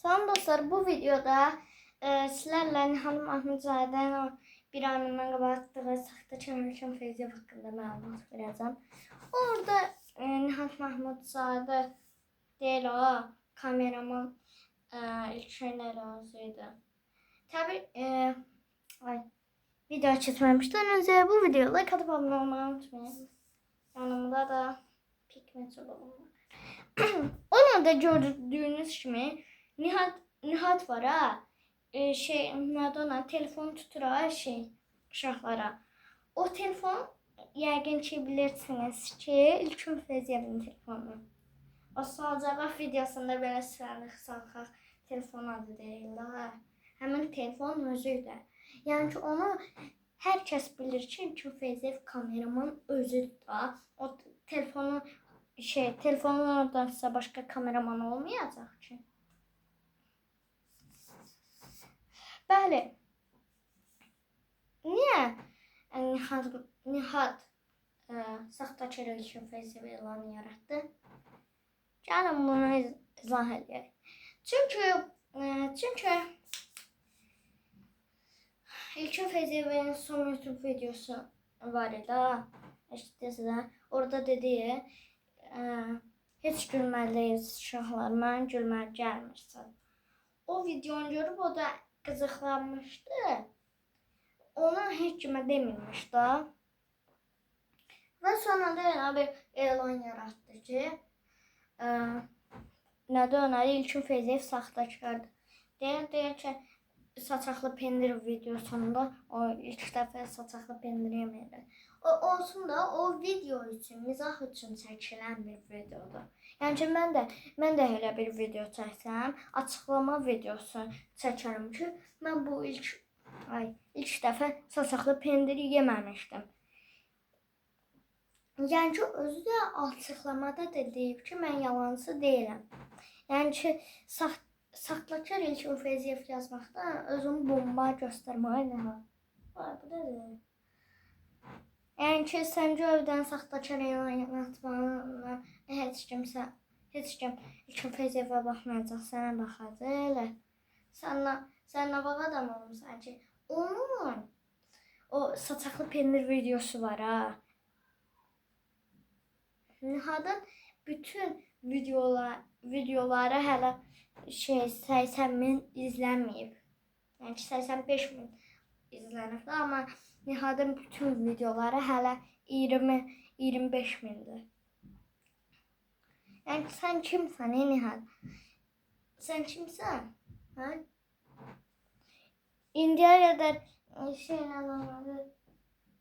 Salam dostlar, bu videoda sizlərlə Nihat Mahmudzadənin bir anından qabaq atdığı saxta Çəmərkan Feyziyev haqqında məlumat verəcəm. Orada Nihat Mahmudzadə deyil o, kameraman İlkin Əraziydi. Təbii video çəkməmişdən öncə bu videoya like atıb abunə olmayı unutmayın. Yanımda da Pikmet olalım. Onu da gördüğünüz kimi Nihat var ha. Madonna telefon tutur ha uşaqlara. O telefon yəqin ki bilirsiniz ki İlkin Feyziyevin telefonu. O Salcaqaq videosunda belə salxaq telefon adı deyirlər. Həmin telefon özüydü. Yəni ki onu hər kəs bilir ki İlkin Feyziyev kameraman özüdür da. O telefonu telefonun oradan size başka kameraman olmayacaq ki. Bəli. Niyə Nihat saxtaçı İlkin Feyziyev elanı yaratdı? Gəlin bunu izah edək. Çünki İlkin Feyziyevin son YouTube videosu var idi. İşte orada dedi heç gülməliyiz uşaqlar, mən gülmək gəlmirsən. O videonu görüb o da qızıqlanmışdı. Ona heç kimə demirmiş da. Və sonra da elə bir elan yaratdı ki, nədir ona İlkin Feyziyev saxtaçılardı. Deyir ki, saçaqlı pendir videosunda o ilk dəfə saçaqlı pendir yeməyirdi. Olsun da o video üçün, mizah üçün çəkilən bir videodur. Yəni ki, mən də elə bir video çəksəm, açıqlama videosu çəkərəm ki, mən bu ilk dəfə saçaqlı pendiri yeməmişdim. Yəni ki, özü də açıqlamada da deyib ki, mən yalancı deyiləm. Yəni ki, saxtaçı İlkin Feyziyev yazmaqda özümü bomba göstərməklə. Bu da deyil. Yəni ki, sən gövdən saxtaçı elan yaratmağına heç kim İlkin Feyziyevə baxmayacaq, sənə baxacaq elə. Sən nə vaxt adam olmuşsan ki, onun o saçaqlı pendir videosu var ha. Nihat'ın bütün videoları hələ 80.000 izlənməyib. Yəni ki, 85.000 izlənib, amma Nihat'ın bütün videoları hələ 20-25.000'dir. Yəni sən kimsən Nihat? Sən kimsən? Ha? İndiyə qədər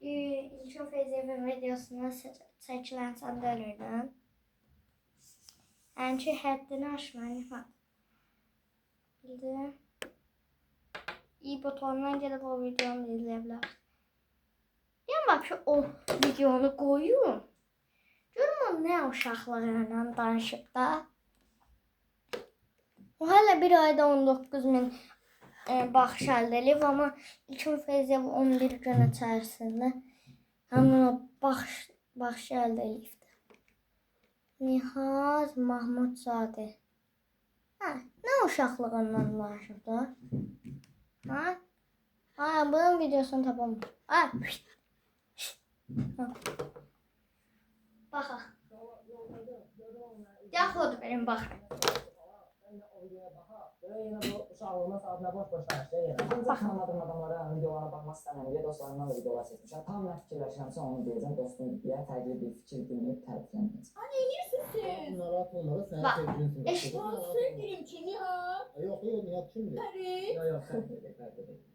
İlkin Feyziyevin videosuna çəkilən sən dəlirdən. Yəni ki, həddini aşma Nihat. Bildi? İyi butonundan gedib o videonu izləyə bilər. Yəni bak şu o videonu qoyun. Görüm o nə uşaqlarla danışıb da. O hələ bir ayda 19.000 baxış əldə edib, amma İlkin Feyziyev 11 gün içərisində həmin o baxış əldə edibdir. Nihat Mahmudzadə. Nə uşaqlığından danışıb da? Bunun videosunu tapalım. Baxaq. Yaxud verin baxın. Yine bu uşaqlığına saatına boş-boş danışdı. Ancaq tanımadığım adamlara videolarına baxmaq istəmirəm deyə dostlarımdan da videolar seçmişəm. Tam nə fikirləşirəmsə onu deyəcəm. Dostum deyə fərqli bir fikir dinləyib təriflənməyəcəm. Hani neyirsin siz? Narahat olma da sen Bak, sevgilisin. Sevgilim ki Nihat. Yok Nihat kimdir? Peri. Yok fərqli.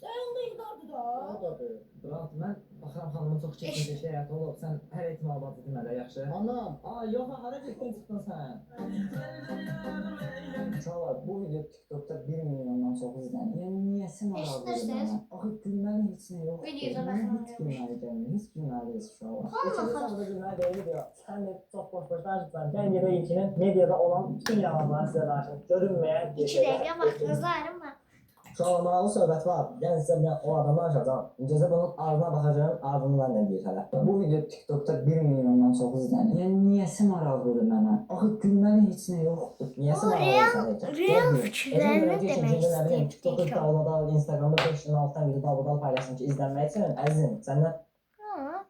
Yanında evladı da. O da böyle. Brant, mən baxıram xanımın çox çətin bir şey həyatı olub. Sən hər ehtimal batı demədə yaxşı. Anam. Yox hara getdin çıxdın sən? Uşaqlar, bu video TikTok'da 1 milyondan çox izlənir. Yəni niyəsi Eşidirsiniz? Axı gülməli heç nə yoxdur. Videoda Mən baxın. heç gülməli gəlmir. Heç gülməli deyil uşaqlar. İkinci sırada gülməli deyil diyor. Sən də çox boş-boş danışırsan. Sən gedək İlkinin mediada olan bütün yalanları sizə danışır. Görünməyən 2 dəqiqə vaxtınızı ayırın. Şu an maraqlı söhbət var. Yəni sizə bir o adamdan danışacağam. İncəsə bunun ardına baxacağım, ardından nə deyir hələ. Bu video TikTokda 1 milyondan çox izlənir. Yəni niyəsi maraqlıdır mənə? Axı gülməli heç nə yoxdur. Niyəsi O maraqlıdır sənə? real fikirlərini demək istəyir. TikTokda download Instagramda 5-nin altından video download paylaşsın ki, izlənmək üçün əzizim, səndən Ha.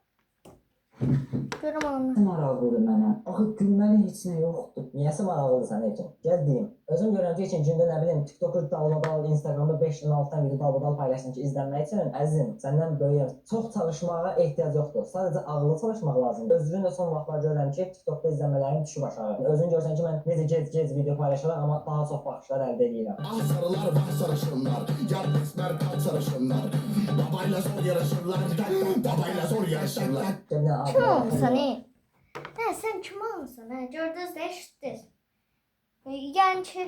Görüm onu. maraqlıdır mənə? Axı gülməli heç nə yoxdur. Niyəsi maraqlıdır sənə üçün? Gəl deyim. Özüm görürəm ki, gündə nə bilim TikTokda download Instagramda 5-nin altından video download paylaşsın ki, izlənmək üçün əzizim, səndən böyüyəm. Çox çalışmağa ehtiyac yoxdur. Sadəcə ağıllı çalışmaq lazımdır. Özümün də son vaxtlar görürəm ki, TikTokda izlənmələrim düşüb aşağı. Özün görsən ki, mən necə gec video paylaşıram, amma daha çox baxışlar əldə edirəm. Ah sarılar var sarışınlar, yar besmer kalp sarışınlar. Babayla zor yarışırlar, babayla zor yarışırlar. Kim olmuşsan ey? Hə, sən kim olmuşsan? Hə, gördünüz də eşitdiniz. Yəni ki,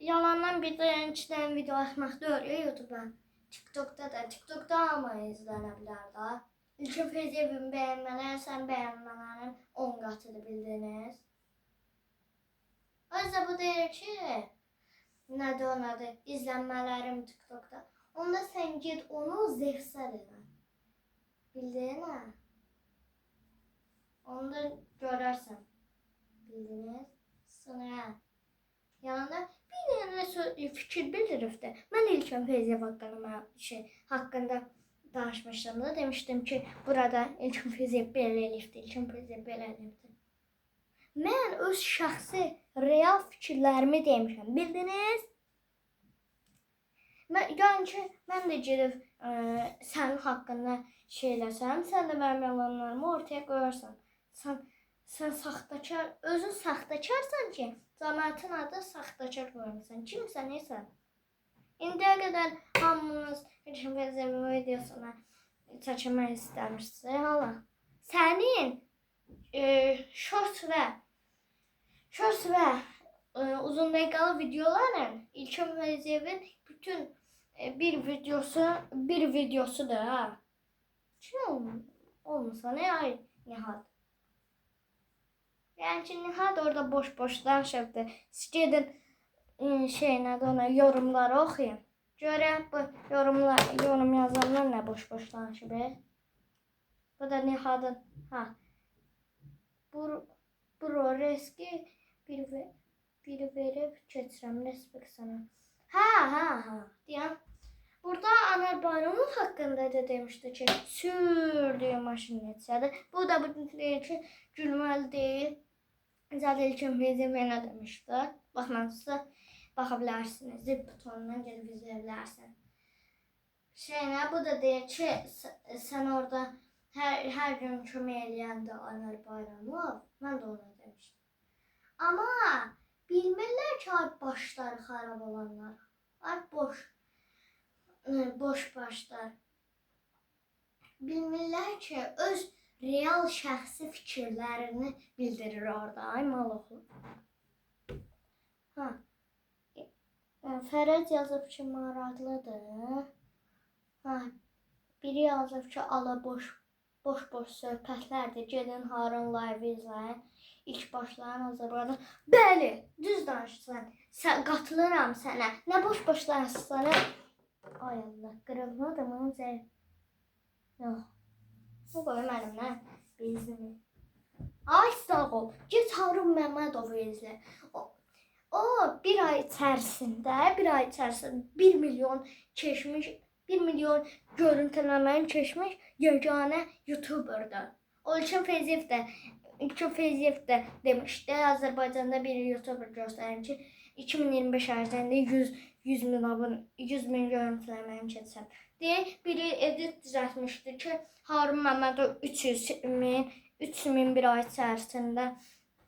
yalandan bir də içdən video atmaq deyil ya YouTube-a. TikTokda amma izlənə bilər də. İlkin Feziyevin bəyənmələri, sən bəyənmələrin 10 qatıdır bildiniz. Özdə bu deyir ki, nədir o nədir, izlənmələrim TikTokda. Onda sən ged onu zevsəd elə. Bildin hə? Onu da görərsən. Bildiniz? Sonra yanında bir dənə fikir bildirib də. Mən İlkin Feyziyev haqqında danışmışdım da. Demişdim ki, burada İlkin Feyziyev belə elifdir, İlkin Feyziyev belə elifdir. Mən öz şəxsi, real fikirlərimi demişəm. Bildiniz? Yəni ki, mən də gedib sənin haqqında şeyləsəm, sən də mənim yalanlarımı ortaya qoyarsan. Sən saxtakar, özün saxtakarsan ki, cəmiyyətin adı saxtakar qoyursan. Kimsən, neysən? İndiyə qədər hamınız İlkin Feyziyevin videosuna çəkmək istəmişsiniz. Hala. Sənin short və uzun dəqiqəli videoların İlkin Feyziyevin bütün bir videosudur ha. Kim olmasa ne ay Nihat? Yəni ki, Nihat orada boş danışıbdı. Siz gedin nədir ona yorumları oxuyun. Görək bu yorum yazanlar nə boş danışıb. Bu da Nihat'ın bu reski bir verib keçirəm respekt sana. Ha. Deyəm. Burada Anar Bayramov haqqında da demişdi ki, sürdüyü maşın neçədir. Bu da deyir ki, gülməli deyil. Zaten İlkin Feyziyev nə demişdi. Baxmanızsa baxa bilərsiniz. Zip butonundan gedib izləyə bilərsin. Bu da deyir ki, sən orada hər gün kömək eləyəndə Anar Bayramov, mən də ona demişdim. Amma bilmirlər ki, başları xarab olanlar. Boş başlar. Bilmirlər ki, öz real şəxsi fikirlərini bildirir orada. Ay malıqlı. Fərəd yazıb ki, maraqlıdır. Biri yazıb ki, ala boş söhbətlərdir. Gedin Harun live izləyin. İlk başlayan Azərbaycan. Bəli, düz danışsan. Qatılıram sənə. Nə boş danışsan. Ay Allah, qırılmadı mı? Yox. Bu qoy mənimlə bezimi. Ay sağ ol. Get Harun Məmmədovu izlə. O bir ay içərisində 1 milyon keçmiş, 1 milyon görüntüləməni keçmiş yeganə YouTuber'dır. O İlkin Feyziyev də demişdi, Azərbaycanda bir YouTuber göstərir ki, 2025 ərzində 100 min görüntüləməni keçsən. Biri edit düzəltmişdi ki, Harun Məmmədov 300 min bir ay içərisində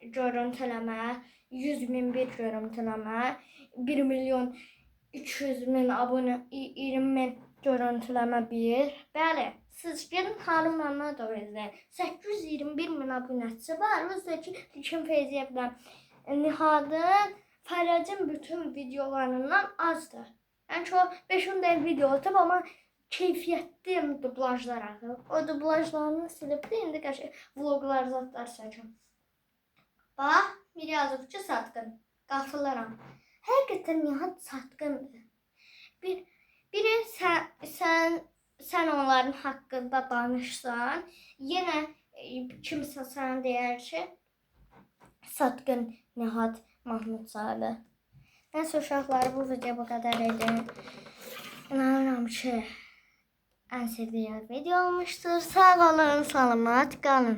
görüntüləmə, 100 min bir görüntüləmə, 1 milyon 200 min abunə, 20 min görüntüləmə bir. Bəli, siz gedin Harun Məmmədov izləyin. 821 min abunəçisi var. Özdə ki, İlkin Feyziyevlə Nihat'ın, Fərədin bütün videolarından azdır. Yəni ki, o 5-10 dəqiq video atıb, amma keyfiyyətli dublajlar atıb. O dublajlarını silib də indi vloglar zadlar çəkim. Bax, biri yazıb ki, satqın. Qatılıram. Həqiqətən Nihat satqındır. Biri sən onların haqqında danışsan, yenə kimsə sənə deyər ki, Satqın Nihat Mahmudzadə. Nəysə uşaqlar, bu video bu qədər idi. İnanıram ki, ən sevdiyiniz video olmuşdur. Sağ olun, salamat qalın.